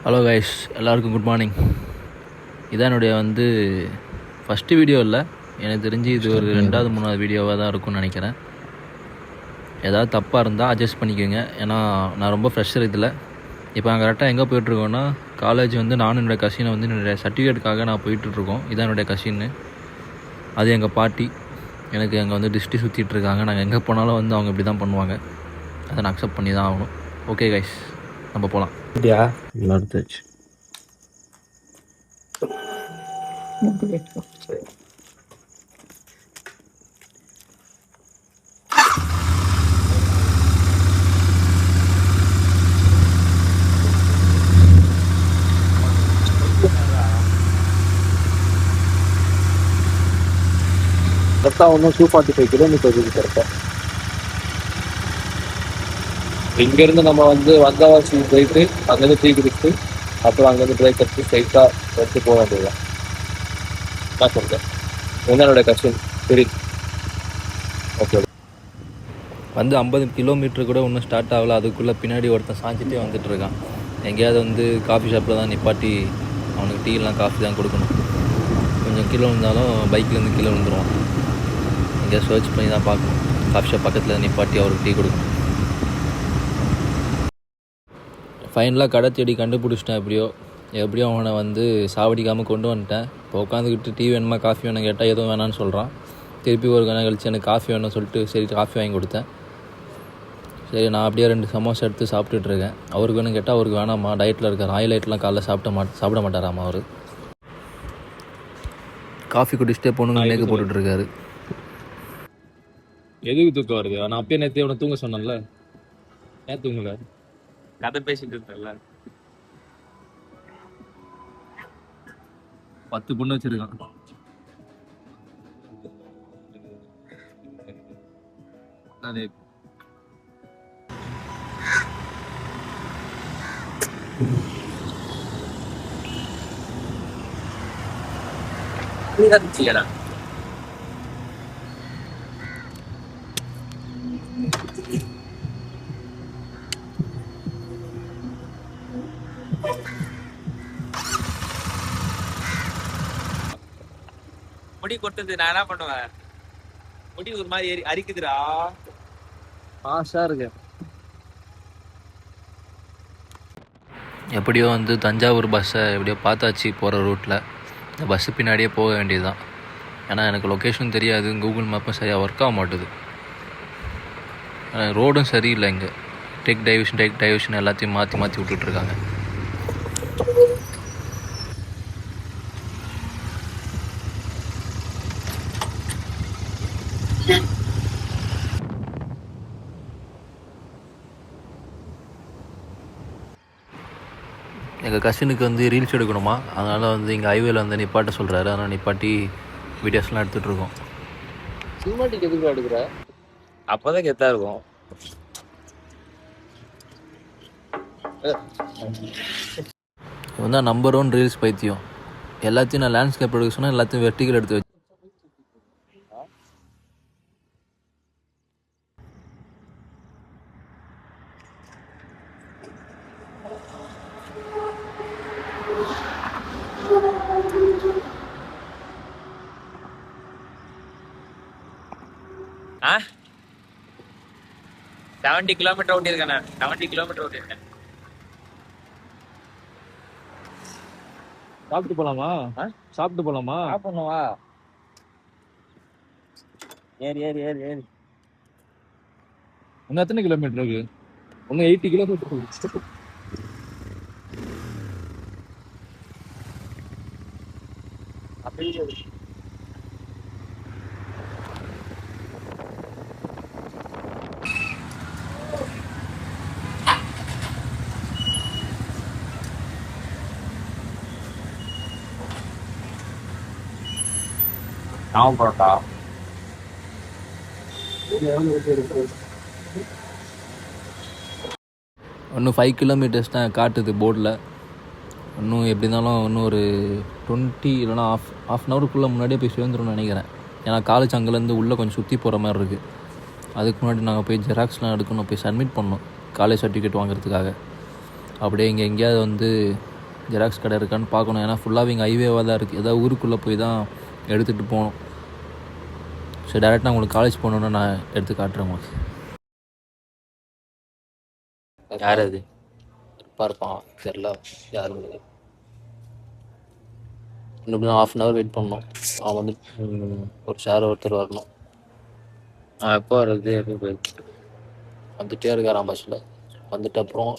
Hello guys, எல்லாருக்கும் good morning. இதான் என்னுடைய ஃபஸ்ட்டு வீடியோ இல்லை, எனக்கு தெரிஞ்சு இது ஒரு 2வது 3வது வீடியோவாக தான் இருக்கும்னு நினைக்கிறேன். ஏதாவது தப்பாக இருந்தால் அட்ஜஸ்ட் பண்ணிக்கோங்க. ஏன்னா நான் ரொம்ப ஃப்ரெஷர் இதில். இப்போ நான் கரெக்டாக எங்கே போயிட்டுருக்கோன்னா, காலேஜ் நானும் என்னோடய கசினை என்னுடைய சர்டிஃபிகேட்டுக்காக நான் போயிட்டுருக்கோம். இதான் என்னுடைய கசின்னு, அது எங்கள் பாட்டி. எனக்கு அங்கே டிஸ்ட்ரி சுற்றிட்டுருக்காங்க. நாங்கள் எங்கே போனாலும் அவங்க இப்படி தான் பண்ணுவாங்க. அதை நான் அக்செப்ட் பண்ணி தான் ஆகணும். ஓகே கைஸ், நம்ம போகலாம். எடுத்தாச்சு. கரெக்டாக 245 கிலோமீட்டர் இருக்குது கரெக்டாக. இங்கேருந்து நம்ம வந்தவாசி போயிட்டு அங்கேருந்து டீ குடிச்சு அப்புறம் அங்கேருந்து பிரேக் எடுத்து ஸ்ட்ரைட்டாக எடுத்து போக வேண்டியதுதான். நான் சொல்கிறேன், என்னோட கஷ்டம் சரி. ஓகே, 50 கிலோமீட்டர் கூட ஒன்றும் ஸ்டார்ட் ஆகலை. அதுக்குள்ளே பின்னாடி ஒருத்தன் சாஞ்சிட்டே வந்துட்டுருக்கான். எங்கேயாவது காஃபி ஷாப்பில் தான் நிப்பாட்டி அவனுக்கு டீலாம் காஃபி தான் கொடுக்கணும். கொஞ்சம் கீழே விழுந்தாலும் பைக்லேருந்து கீழே விழுந்துருவான். எங்கேயா சர்ச் பண்ணி தான் பார்க்கணும். காஃபி ஷாப் பக்கத்தில் நிப்பாட்டி அவருக்கு டீ கொடுக்கணும். ஃபைனலாக கடை தேடி கண்டுபிடிச்சிட்டேன். எப்படியோ அவனை சாவடிக்காமல் கொண்டு வந்துட்டேன். இப்போ உட்காந்துக்கிட்டு டீ வேணுமா காஃபி வேணும் கேட்டால் எதுவும் வேணான்னு சொல்கிறான். திருப்பி ஒரு கணக்கு கழிச்சு எனக்கு காஃபி வேணும்னு சொல்லிட்டு சரி காஃபி வாங்கி கொடுத்தேன். சரி, நான் அப்படியே 2 சமோசா எடுத்து சாப்பிட்டுட்ருக்கேன். அவருக்கு வேணும் கேட்டால் அவருக்கு வேணாமா, டயட்டில் இருக்கார். ஆயில் ஐட்டெலாம் காலைல சாப்பிட மாட்டாராமா அவர். காஃபி குடிச்சிட்டே பொண்ணுங்க மேக்கு போட்டுட்ருக்காரு. எதுக்கு தூக்கம் வருது? நான் அப்பயே நேற்று அவனை தூங்க சொன்னேன்ல, ஏன் தூங்கல? கதை பேசிட்டு இருக்கல. 10 பொண்ணு வச்சிருக்கான். முடி கொட்டுது, நான் என்ன பண்ணுவேன்? முடி ஒரு மாதிரி அரிக்குதுடா. ஆசா இருக்கு. எப்படியோ தஞ்சாவூர் பஸ்ஸை எப்படியோ பார்த்தாச்சு. போகிற ரூட்டில் இந்த பஸ்ஸு பின்னாடியே போக வேண்டியது தான். ஏன்னா எனக்கு லொக்கேஷன் தெரியாது, கூகுள் மேப்பும் சரியாக ஒர்க் ஆக மாட்டுது. ரோடும் சரியில்லை. இங்கே டேக் டைவர்ஷன் எல்லாத்தையும் மாற்றி விட்டுட்ருக்காங்க. எங்கள் கசினுக்கு ரீல்ஸ் எடுக்கணுமா, அதனால் இங்கே ஹைவேல நிப்பாட்ட சொல்கிறாரு. அதனால் நிப்பாட்டி வீடியோஸ்லாம் எடுத்துகிட்ருக்கோம். சினிமாட்டிக் எதுக்கு எடுக்கிற? அப்போ தான் கெத்தாக இருக்கும். இவன் நம்பர் 1 ரீல்ஸ் பைத்தியம். எல்லாத்தையும் நான் லேண்ட்ஸ்கேப் எடுக்க சொன்னால் எல்லாத்தையும் வெர்டிகல் எடுத்து வச்சு. ஆ 70 கிலோமீட்டர் ஓட்டியிருக்கேன் நான். 70 கிலோமீட்டர் ஓட்டியிருக்கேன். சாப்பிட்டு போலாமா? சாப்பிட்டு போலாமா? சாப்பிடணுமா? ஏறி இன்னும் எத்தனை கிலோமீட்டர் இருக்கு? இன்னும் 80 கிலோமீட்டர். அப்படியே பரோட்டா இன்னும் 5 கிலோமீட்டர்ஸ் தான் காட்டுது போர்டில். இன்னும் எப்படி இருந்தாலும் இன்னும் ஒரு 20 இல்லைனா ஹாஃப் அன் ஹவருக்குள்ளே முன்னாடியே போய் சேர்ந்துரும்னு நினைக்கிறேன். ஏன்னா காலேஜ் அங்கேருந்து உள்ளே கொஞ்சம் சுற்றி போகிற மாதிரி இருக்குது. அதுக்கு முன்னாடி நாங்கள் போய் ஜெராக்ஸ்லாம் எடுக்கணும், போய் சப்மிட் பண்ணோம் காலேஜ் சர்டிஃபிகேட் வாங்குறதுக்காக. அப்படியே இங்கே எங்கேயாவது ஜெராக்ஸ் கடை இருக்கான்னு பார்க்கணும். ஏன்னா ஃபுல்லாக இங்கே ஹைவேவாக தான் இருக்குது. ஏதாவது ஊருக்குள்ளே போய் தான் எடுத்துகிட்டு போகணும். சரி, டேரெக்டாக உங்களுக்கு காலேஜ் போகணுன்னு நான் எடுத்து காட்டுறேன் உங்களுக்கு. யார் அது பார்ப்பான் தெரில யாரும். இன்னும் ½ வெயிட் பண்ணணும். அவன் வந்து ஒரு ஷேர் ஒருத்தர் வரணும். எப்போ வர்றது எப்போ போயிருக்கு வந்துகிட்டே இருக்காராம் பஸ்ஸில். வந்துட்டு அப்புறம்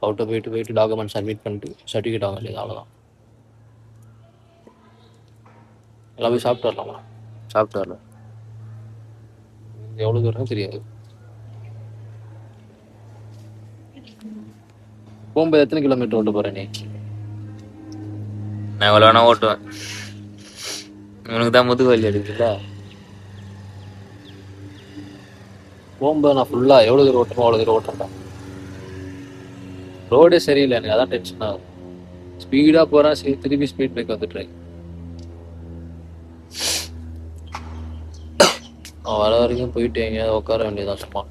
அவர்கிட்ட போயிட்டு டாக்குமெண்ட் சப்மிட் பண்ணிட்டு சர்டிஃபிகேட் வாங்க வேண்டியது, அவ்வளோதான். எல்லாம் போய் சாப்பிட்டு வரலாமா? சாப்பிட்டு வரல, எவ்வளோ தூரம் தெரியாது. போகும்போது எத்தனை கிலோமீட்டர் ஓட்ட போகிறேன் நீ? நான் எவ்வளோ வேணா ஓட்டுவேன். உனக்கு தான் முதுகு வலி எடுக்குல்ல. போகும்போது நான் ஃபுல்லாக எவ்வளோ தூரம் ஓட்டணும் அவ்வளோ தூரம் ஓட்டுறேன். ரோடே சரியில்லை, எனக்கு அதான் டென்ஷன் ஆகுது. ஸ்பீடாக போகிறேன், திருப்பி ஸ்பீட் பிரேக் வந்துட்டுறேன். அவன் வர வரைக்கும் போயிட்டு எங்கேயாவது உட்கார வேண்டியதான் சும்மா.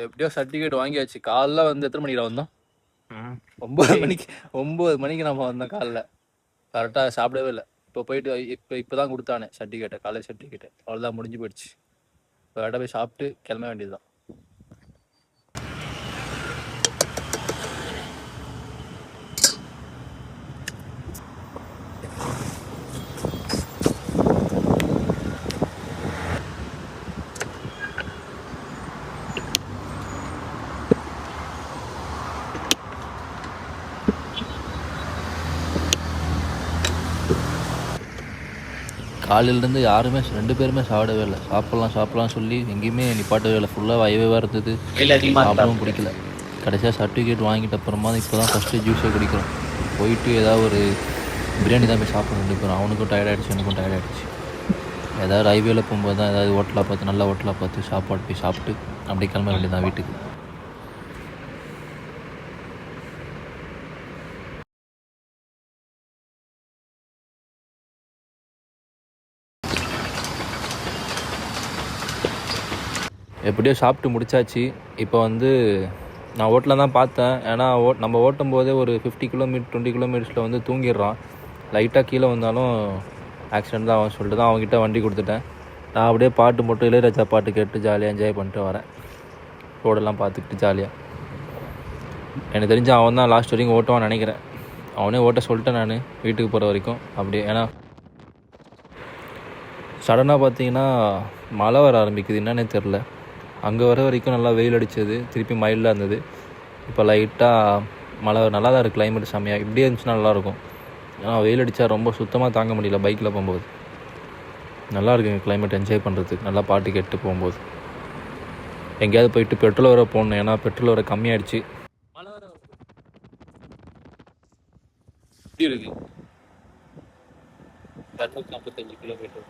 எப்படியோ சர்டிஃபிகேட் வாங்கியாச்சு. காலைல வந்து எத்தனை மணிக்கு வந்தோம்? 9 மணிக்கு நம்ம வந்தோம் காலைல. கரெக்டாக சாப்பிடவே இல்லை. இப்போ போயிட்டு இப்போ தான் கொடுத்தானே சர்டிஃபிகேட்டை, காலேஜ் சர்டிஃபிகேட்டு. அவ்வளோதான், முடிஞ்சு போயிடுச்சு. இப்போ கரெக்டாக போய் சாப்பிட்டு கிளம்ப வேண்டியது தான். காலையிலேருந்து யாருமே 2 பேருமே சாப்பிடவே இல்லை. சாப்பிட்லாம் சொல்லி எங்கேயுமே நிப்பாட்டவே இல்லை. ஃபுல்லாக வயவேவாக இருந்தது, சாப்பிடவும் பிடிக்கல. கடைசியாக சர்டிஃபிகேட் வாங்கிட்ட அப்புறமா இப்போ தான் ஃபஸ்ட்டு ஜூஸே குடிக்கிறோம். போயிட்டு ஏதாவது ஒரு பிரியாணி தான் போய் சாப்பிட 2 பேரும். அவனுக்கும் டயர்டாகிடுச்சு, எனக்கும் டயர்டாகிடுச்சு. ஏதாவது ஹைவேல போகும்போது தான் ஏதாவது ஹோட்டலாக பார்த்து, நல்ல ஹோட்டலாக பார்த்து சாப்பாடு போய் சாப்பிட்டு அப்படியே கிளம்ப வேண்டியதான் வீட்டுக்கு. எப்படியோ சாப்பிட்டு முடிச்சாச்சு. இப்போ வந்து நான் ஹோட்டலில் தான் பார்த்தேன். ஏன்னா நம்ம ஓட்டும் போதே ஒரு 50 கிலோமீட்டர் 20 கிலோமீட்டர்ஸில் வந்து தூங்கிடுறான். லைட்டாக கீழே வந்தாலும் ஆக்சிடெண்ட் தான் ஆகும் சொல்லிட்டு தான் அவங்ககிட்ட வண்டி கொடுத்துட்டேன். நான் அப்படியே பாட்டு மட்டும் இளையராஜா பாட்டு கேட்டு ஜாலியாக என்ஜாய் பண்ணிட்டு வரேன். ரோடெல்லாம் பார்த்துக்கிட்டு ஜாலியாக. எனக்கு தெரிஞ்சு அவன் தான் லாஸ்ட் வரைக்கும் ஓட்டுவான்னு நினைக்கிறேன். அவனே ஓட்ட சொல்லிட்டேன் நான் வீட்டுக்கு போகிற வரைக்கும் அப்படியே. ஏன்னா சடனாக பார்த்தீங்கன்னா மழை வர ஆரம்பிக்குது, என்னன்னே தெரில. அங்கே வர வரைக்கும் நல்லா வெயில் அடித்தது, திருப்பி மைல்டாக இருந்தது. இப்போ லைட்டாக மழை நல்லா தான் இருக்குது. கிளைமேட் செம்மையாக இப்படியே இருந்துச்சுன்னா நல்லாயிருக்கும். ஏன்னா வெயில் அடித்தா ரொம்ப சுத்தமாக தாங்க முடியல பைக்கில் போகும்போது. நல்லா இருக்குங்க கிளைமேட் என்ஜாய் பண்ணுறதுக்கு, நல்லா பாட்டு கேட்டு போகும்போது. எங்கேயாவது போயிட்டு பெட்ரோல் வர போகணும், ஏன்னா பெட்ரோல் வர கம்மியாகிடுச்சு. மழை வர எப்படி இருக்கு? 245 கிலோமீட்டர்.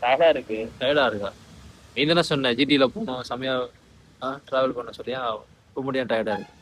டயர்டா இருக்கா? நீ தானே சொன்ன ஜிடியில் போனோம் செம்மையா ட்ராவல் பண்ண சொல்லியா? போக முடியாது, டயர்டா இருக்கு.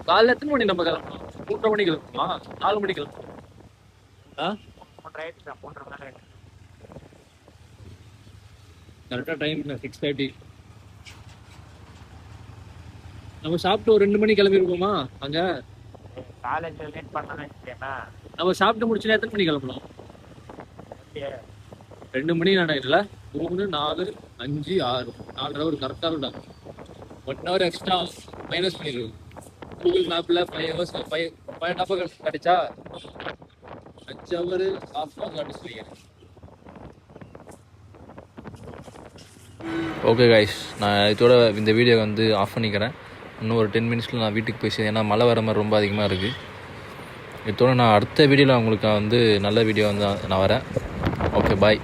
காலைல எத்தனை மணி நம்ம கிளம்பணும்? 3:30 மணிக்கு கிளம்பணுமா? 4 மணிக்கு கிளம்பணும். கரெக்டாக டைம் 6:30. நம்ம சாப்பிட்டு ஒரு 2 மணி கிளம்பிருக்கோமா அங்க? காலேஜ் லேட் பண்ணானே தெரியுமா? நம்ம சாப்பிட்டு முடிச்சுனா எத்தனை மணி கிளம்பலாம்? 2 மணி நடக்கல. 3 4 5 6 4 ஹவர் கரெக்டா இருக்கும். 1 ஹவர் எக்ஸ்ட்ரா மைனஸ் பண்ணிருக்கு. கூகுள் மேப்ல 5 ஹவர்ஸ் 5.5 ஹவர்ஸ் கிடைச்சா 5 ஹவர் ஹாஃப் ஹவர் காட்டுச்சு. ஓகே கைஸ், நான் இதோட இந்த வீடியோ வந்து ஆஃப் பண்ணிக்கிறேன். இன்னும் ஒரு 10 மினிட்ஸில் நான் வீட்டுக்கு போய் ஏன்னா மழை வர மாதிரி ரொம்ப அதிகமாக இருக்குது. இதோட நான் அடுத்த வீடியோவில் உங்களுக்கு வந்து நல்ல வீடியோ வந்து நான் வரேன். Okay bye.